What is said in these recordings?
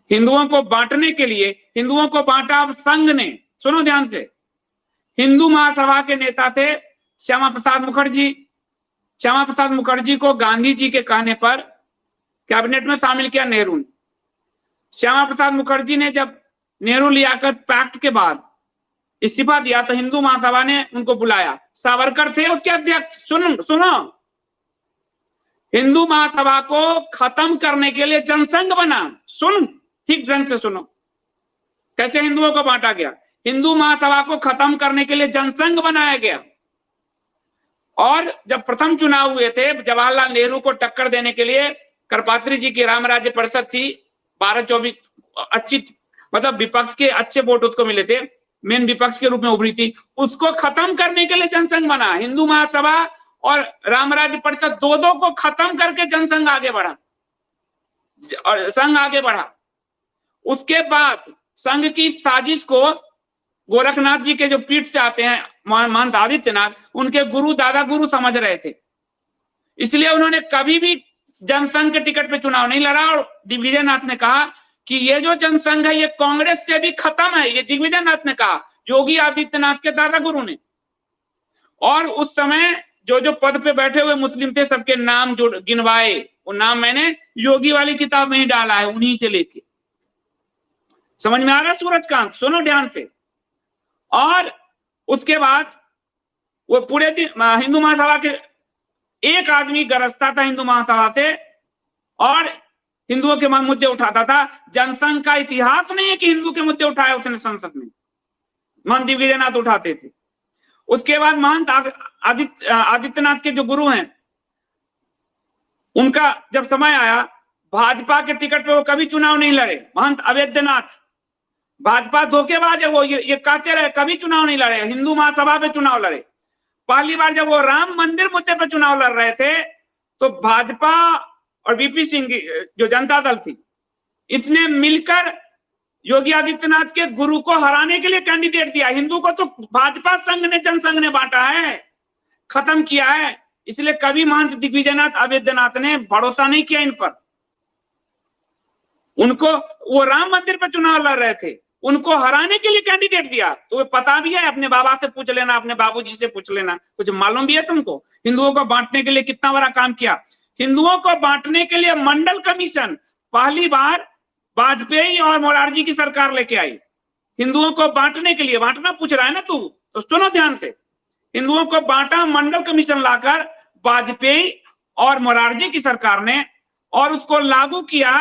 हिंदुओं को बांटने के लिए हिंदुओं को बांटा संघ ने। सुनो ध्यान से, हिंदू महासभा के नेता थे श्यामा प्रसाद मुखर्जी। श्यामा प्रसाद मुखर्जी को गांधी जी के कहने पर कैबिनेट में शामिल किया नेहरू ने। श्यामा प्रसाद मुखर्जी ने जब नेहरू लियाकत पैक्ट के बाद इस्तीफा दिया तो हिंदू महासभा ने उनको बुलाया। सावरकर थे उसके अध्यक्ष। सुनो, हिंदू महासभा को खत्म करने के लिए जनसंघ बना। सुन, ठीक ढंग से सुनो कैसे हिंदुओं को बांटा गया। हिंदू महासभा को खत्म करने के लिए जनसंघ बनाया गया। और जब प्रथम चुनाव हुए थे जवाहरलाल नेहरू को टक्कर देने के लिए, करपात्री जी की राम राज्य परिषद थी 12-24, अच्छी मतलब विपक्ष के अच्छे वोट उसको मिले थे, मेन विपक्ष के रूप में उभरी थी। उसको खत्म करने के लिए जनसंघ बना। हिंदू महासभा और राम राज्य परिषद दो को खत्म करके जनसंघ आगे बढ़ा और संघ आगे बढ़ा। उसके बाद संघ की साजिश को गोरखनाथ जी के जो पीठ से आते हैं महंत आदित्यनाथ, उनके गुरु दादा गुरु समझ रहे थे। इसलिए उन्होंने कभी भी जनसंघ के टिकट पे चुनाव नहीं लड़ा। और दिग्विजय नाथ ने कहा कि ये जो जनसंघ है ये कांग्रेस से भी खत्म है। ये दिग्विजय नाथ ने कहा, योगी आदित्यनाथ के दादा गुरु ने। और उस समय जो जो पद पे बैठे हुए मुस्लिम थे सबके नाम जो गिनवाए, वो नाम मैंने योगी वाली किताब में ही डाला है, उन्हीं से लेके। समझ में आ रहा सूरजकांत? सुनो ध्यान से। और उसके बाद वो पूरे दिन हिंदू महासभा के एक आदमी गरजता था हिंदू महासभा से और हिंदुओं के मुद्दे उठाता था। जनसंघ का इतिहास नहीं है कि हिंदू के मुद्दे उठाए उसने संसद में। महंत दिग्विजयनाथ उठाते थे। उसके बाद महंत आदित्यनाथ के जो गुरु हैं, उनका जब समय आया भाजपा के टिकट पे वो कभी चुनाव नहीं लड़े। महंत अवैधनाथ, भाजपा धोखेबाज है, वो ये कहते रहे कभी चुनाव नहीं लड़े। हिंदू महासभा पे चुनाव लड़े। पहली बार जब वो राम मंदिर मुद्दे पे चुनाव लड़ रहे थे तो भाजपा और वीपी सिंह की जो जनता दल थी, इसने मिलकर योगी आदित्यनाथ के गुरु को हराने के लिए कैंडिडेट दिया। हिंदू को तो भाजपा संघ ने, जनसंघ ने बांटा है, खत्म किया है। इसलिए कभी महंत दिग्विजयनाथ अवैधनाथ ने भरोसा नहीं किया इन पर। उनको वो राम मंदिर पर चुनाव लड़ रहे थे, उनको हराने के लिए कैंडिडेट दिया। तो वो पता भी है, अपने बाबा से पूछ लेना, अपने बाबूजी से पूछ लेना, कुछ मालूम भी है तुमको। हिंदुओं को बांटने के लिए कितना बड़ा काम किया। हिंदुओं को बांटने के लिए मंडल कमीशन पहली बार वाजपेयी और मोरारजी की सरकार लेके आई। हिंदुओं को बांटने के लिए, बांटना पूछ रहा है ना तू, तो सुनो ध्यान से। हिंदुओं को बांटा मंडल कमीशन लाकर वाजपेयी और मोरारजी की सरकार ने, और उसको लागू किया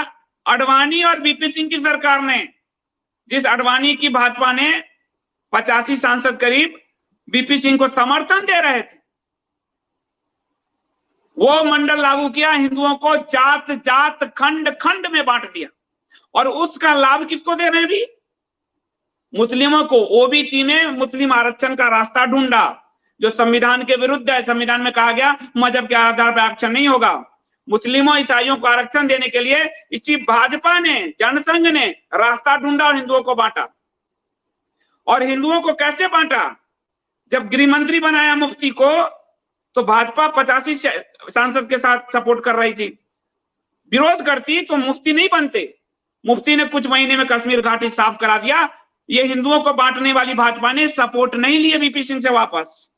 अडवाणी और वीपी सिंह की सरकार ने। जिस अडवाणी की भाजपा ने 85 सांसद करीब वीपी सिंह को समर्थन दे रहे थे, वो मंडल लागू किया। हिंदुओं को जात जात खंड खंड में बांट दिया। और उसका लाभ किसको दे रहे हैं भी? मुस्लिमों को। ओबीसी में मुस्लिम आरक्षण का रास्ता ढूंढा जो संविधान के विरुद्ध है। संविधान में कहा गया मजहब के आधार पर आरक्षण नहीं होगा। मुस्लिमों ईसाइयों को आरक्षण देने के लिए इसी भाजपा ने, जनसंघ ने रास्ता ढूंढा और हिंदुओं को बांटा। और हिंदुओं को कैसे बांटा? जब गृह मंत्री बनाया मुफ्ती को तो भाजपा 85 सांसद के साथ सपोर्ट कर रही थी। विरोध करती तो मुफ्ती नहीं बनते। मुफ्ती ने कुछ महीने में कश्मीर घाटी साफ करा दिया। ये हिंदुओं को बांटने वाली भाजपा ने सपोर्ट नहीं लिए वीपी सिंह से वापस।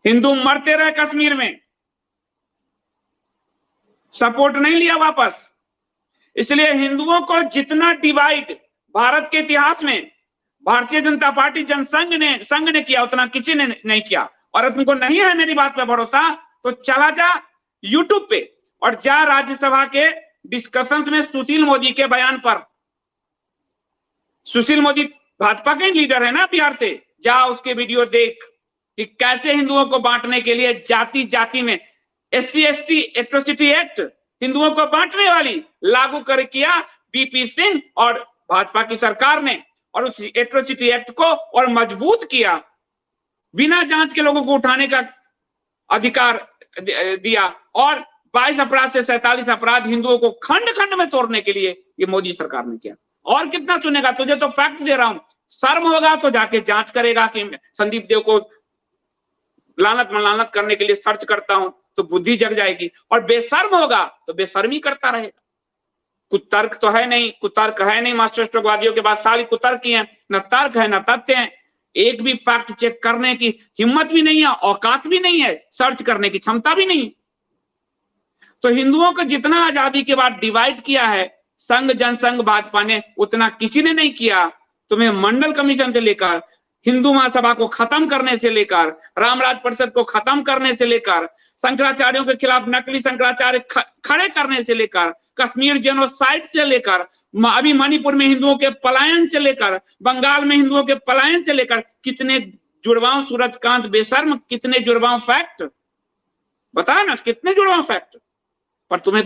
हिंदू मरते रहे कश्मीर में, सपोर्ट नहीं लिया वापस। इसलिए हिंदुओं को जितना डिवाइड भारत के इतिहास में भारतीय जनता पार्टी जनसंघ ने, संघ ने किया, उतना किसी ने नहीं किया। और अगर तुमको नहीं है मेरी बात पे भरोसा तो चला जा यूट्यूब पे और जा राज्यसभा के डिस्कशन में सुशील मोदी के बयान पर। सुशील मोदी भाजपा के लीडर है ना बिहार से, जा उसके वीडियो देख कि कैसे हिंदुओं को बांटने के लिए जाति जाति में SC/ST एट्रोसिटी एक्ट हिंदुओं को बांटने वाली लागू कर किया वीपी सिंह और भाजपा की सरकार ने। और उस एट्रोसिटी एक्ट को और मजबूत किया, बिना जांच के लोगों को उठाने का अधिकार दिया। और 22 अपराध से 47 अपराध हिंदुओं को खंड खंड में तोड़ने के लिए ये मोदी सरकार ने किया। और कितना सुनेगा? तुझे तो फैक्ट दे रहा हूं। शर्म होगा तो जाके जांच करेगा कि संदीप देव को लानत मलानत करने के लिए सर्च करता हूं तो बुद्धि जग जाएगी। और बेशर्म होगा तो बेशर्मी करता रहेगा। कुतर्क तो है नहीं, कुतर्क है नहीं। मास्टर स्ट्रोकवादियों के बाद सारी कुतर्क ही है, न तर्क है न तथ्य है। एक भी फैक्ट चेक करने की हिम्मत भी नहीं है, औकात भी नहीं है, सर्च करने की क्षमता भी नहीं। तो हिंदुओं को जितना आजादी के बाद डिवाइड किया है संघ जनसंघ भाजपा ने, उतना किसी ने नहीं किया। तुम्हें मंडल कमीशन से लेकर, हिंदू महासभा को खत्म करने से लेकर, रामराज परिषद को खत्म करने से लेकर, शंकराचार्यों के खिलाफ नकली शंकराचार्य खड़े करने से लेकर, कश्मीर जेनोसाइड से लेकर, अभी मणिपुर में हिंदुओं के पलायन से लेकर, बंगाल में हिंदुओं के पलायन से लेकर, कितने जुड़वाओं सूरजकांत बेशर्म, कितने जुड़वाओं फैक्ट, बताया ना कितने जुड़वाओं फैक्ट। पर तुम्हें तो